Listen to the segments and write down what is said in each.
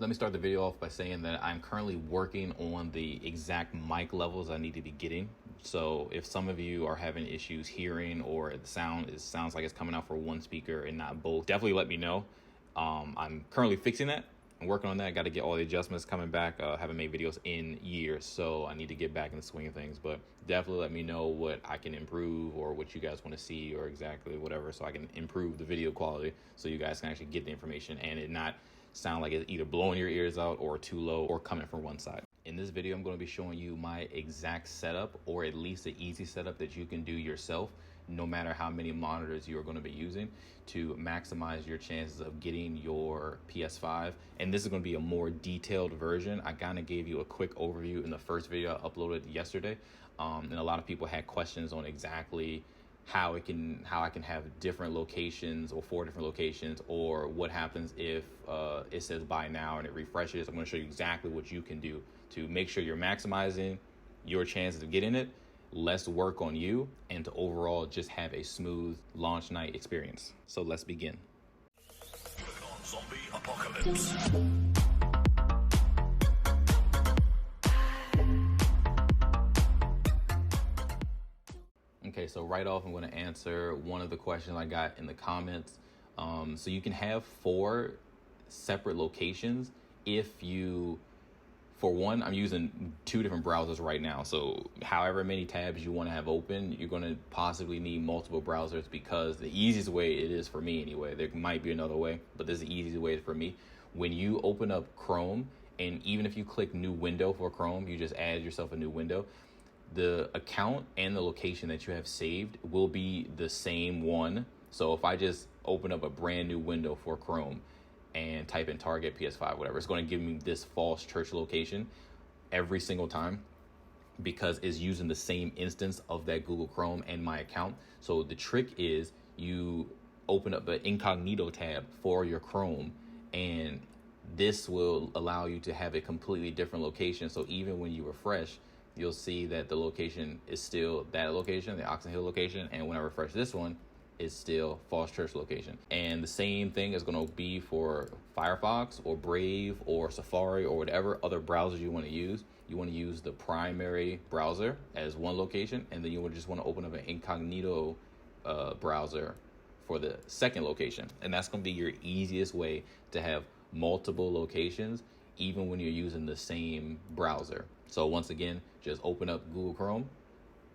Let me start the video off by saying that I'm currently working on the exact mic levels I need to be getting. So if some of you are having issues hearing or the sounds like it's coming out for one speaker and not both, definitely let me know. I'm currently fixing that. I'm working on that. Got to get all the adjustments coming back. Haven't made videos in years, so I need to get back in the swing of things. But definitely let me know what I can improve or what you guys want to see or exactly whatever, so I can improve the video quality so you guys can actually get the information and it not sound like it's either blowing your ears out or too low or coming from one side. In this video, I'm going to be showing you my exact setup, or at least the easy setup that you can do yourself, no matter how many monitors you are going to be using, to maximize your chances of getting your PS5. And this is going to be a more detailed version. I kind of gave you a quick overview in the first video I uploaded yesterday. And a lot of people had questions on exactly how I can have different locations or 4 different locations, or what happens if it says buy now and it refreshes. I'm going to show you exactly what you can do to make sure you're maximizing your chances of getting it, less work on you, and to overall just have a smooth launch night experience. So let's begin. Zombie apocalypse. Okay, so right off, I'm going to answer one of the questions I got in the comments. So you can have 4 separate locations if you, for one, I'm using 2 different browsers right now. So however many tabs you want to have open, you're going to possibly need multiple browsers, because the easiest way it is for me anyway, there might be another way, but this is the easiest way for me. When you open up Chrome, and even if you click new window for Chrome, you just add yourself a new window, the account and the location that you have saved will be the same one. So if I just open up a brand new window for Chrome and type in Target, PS5, whatever, it's going to give me this false church location every single time, because it's using the same instance of that Google Chrome and my account. So the trick is you open up the incognito tab for your Chrome, and this will allow you to have a completely different location. So even when you refresh, you'll see that the location is still that location, the Oxon Hill location. And when I refresh this one, it's still Falls Church location. And the same thing is going to be for Firefox or Brave or Safari or whatever other browsers you want to use. You want to use the primary browser as one location, and then you would just want to open up an incognito browser for the second location. And that's going to be your easiest way to have multiple locations, even when you're using the same browser. So once again, just open up Google Chrome,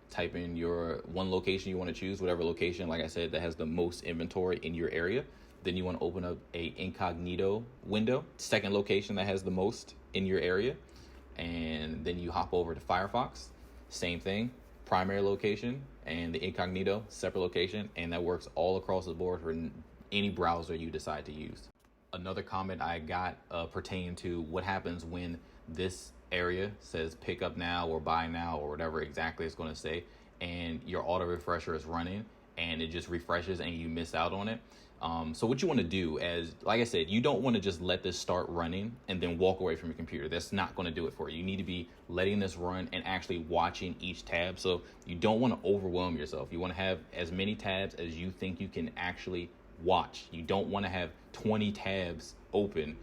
type in your one location you want to choose, whatever location, like I said, that has the most inventory in your area. Then you want to open up a incognito window, second location that has the most in your area. And then you hop over to Firefox, same thing, primary location, and the incognito, separate location. And that works all across the board for any browser you decide to use. Another comment I got pertained to what happens when this area says pick up now or buy now or whatever exactly it's going to say, and your auto refresher is running and it just refreshes and you miss out on it. So what you want to do, as like I said, you don't want to just let this start running and then walk away from your computer. That's not going to do it for you. You need to be letting this run and actually watching each tab. So you don't want to overwhelm yourself. You want to have as many tabs as you think you can actually watch. You don't want to have 20 tabs open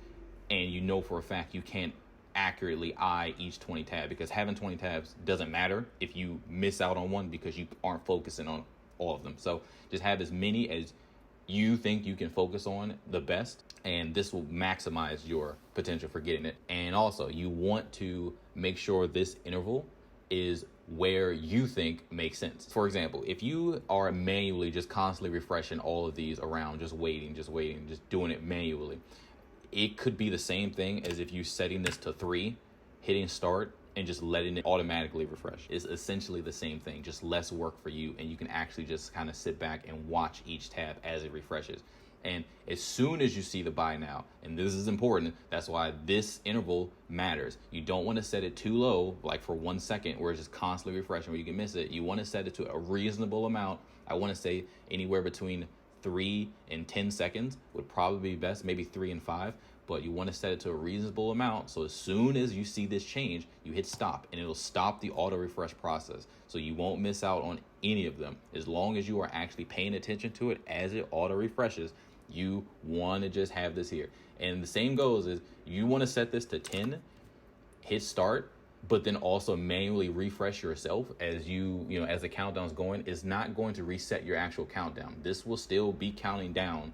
and you know for a fact you can't accurately eye each 20 tab, because having 20 tabs doesn't matter if you miss out on one because you aren't focusing on all of them. So just have as many as you think you can focus on the best, and this will maximize your potential for getting it. And also you want to make sure this interval is where you think makes sense. For example, if you are manually just constantly refreshing all of these around, just waiting, just doing it manually, it could be the same thing as if you're setting this to 3, hitting start, and just letting it automatically refresh. It's essentially the same thing, just less work for you, and you can actually just kind of sit back and watch each tab as it refreshes. And as soon as you see the buy now, and this is important, that's why this interval matters. You don't want to set it too low, like for 1 second, where it's just constantly refreshing where you can miss it. You want to set it to a reasonable amount. I want to say anywhere between 3 and 10 seconds would probably be best, maybe 3 and 5, but you want to set it to a reasonable amount. So as soon as you see this change, you hit stop and it'll stop the auto refresh process. So you won't miss out on any of them. As long as you are actually paying attention to it as it auto refreshes, You want to just have this here. And the same goes is you want to set this to 10, hit start, but then also manually refresh yourself as as the countdown's going. It's not going to reset your actual countdown. This will still be counting down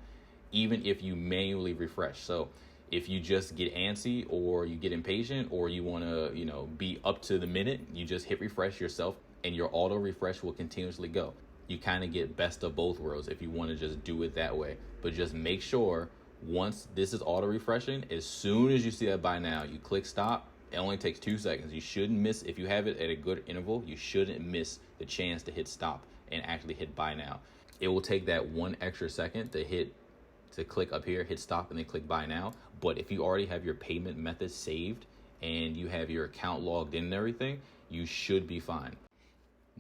even if you manually refresh. So if you just get antsy or you get impatient or you want to, be up to the minute, you just hit refresh yourself and your auto refresh will continuously go. You kind of get best of both worlds if you want to just do it that way. But just make sure once this is auto refreshing, as soon as you see that buy now, you click stop. It only takes 2 seconds. You shouldn't miss, if you have it at a good interval, you shouldn't miss the chance to hit stop and actually hit buy now. It will take that 1 extra second to click up here, hit stop, and then click buy now. But if you already have your payment method saved and you have your account logged in and everything, you should be fine.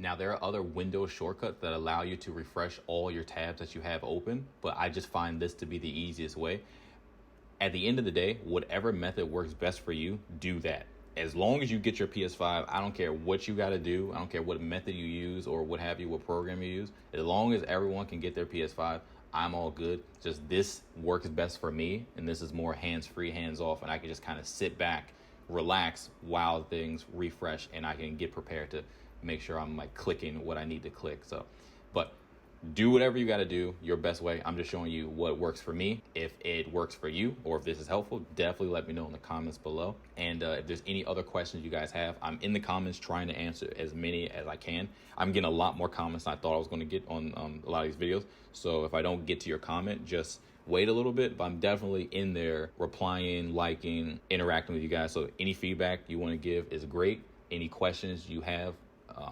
Now, there are other Windows shortcuts that allow you to refresh all your tabs that you have open, but I just find this to be the easiest way. At the end of the day, whatever method works best for you, do that. As long as you get your PS5, I don't care what you got to do. I don't care what method you use or what have you, what program you use. As long as everyone can get their PS5, I'm all good. Just this works best for me, and this is more hands-free, hands-off, and I can just kind of sit back, relax while things refresh, and I can get prepared to make sure I'm like clicking what I need to click. But do whatever you got to do your best way. I'm just showing you what works for me. If it works for you or if this is helpful, definitely let me know in the comments below. And if there's any other questions you guys have, I'm in the comments trying to answer as many as I can. I'm getting a lot more comments than I thought I was going to get on a lot of these videos. So if I don't get to your comment, just wait a little bit, but I'm definitely in there replying, liking, interacting with you guys. So any feedback you want to give is great. Any questions you have,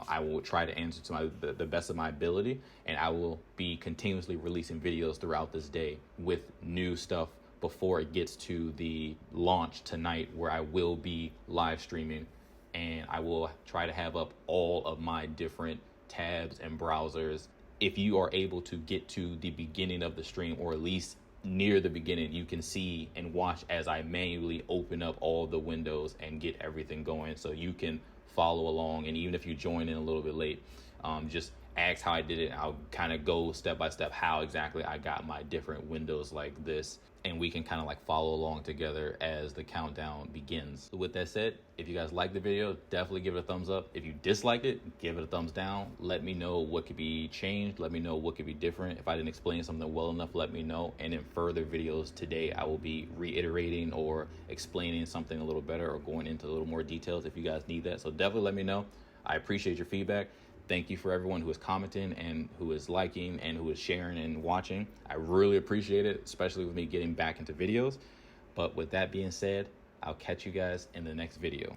I will try to answer to the best of my ability, and I will be continuously releasing videos throughout this day with new stuff before it gets to the launch tonight, where I will be live streaming, and I will try to have up all of my different tabs and browsers. If you are able to get to the beginning of the stream, or at least near the beginning, you can see and watch as I manually open up all the windows and get everything going, so you can follow along. And even if you join in a little bit late, just ask how I did it. I'll kind of go step by step how exactly I got my different windows like this, and we can kind of like follow along together as the countdown begins. So with that said, if you guys like the video, definitely give it a thumbs up. If you disliked it, give it a thumbs down. Let me know what could be changed. Let me know what could be different. If I didn't explain something well enough, let me know. And in further videos today, I will be reiterating or explaining something a little better or going into a little more details if you guys need that. So definitely let me know. I appreciate your feedback. Thank you for everyone who is commenting and who is liking and who is sharing and watching. I really appreciate it, especially with me getting back into videos. But with that being said, I'll catch you guys in the next video.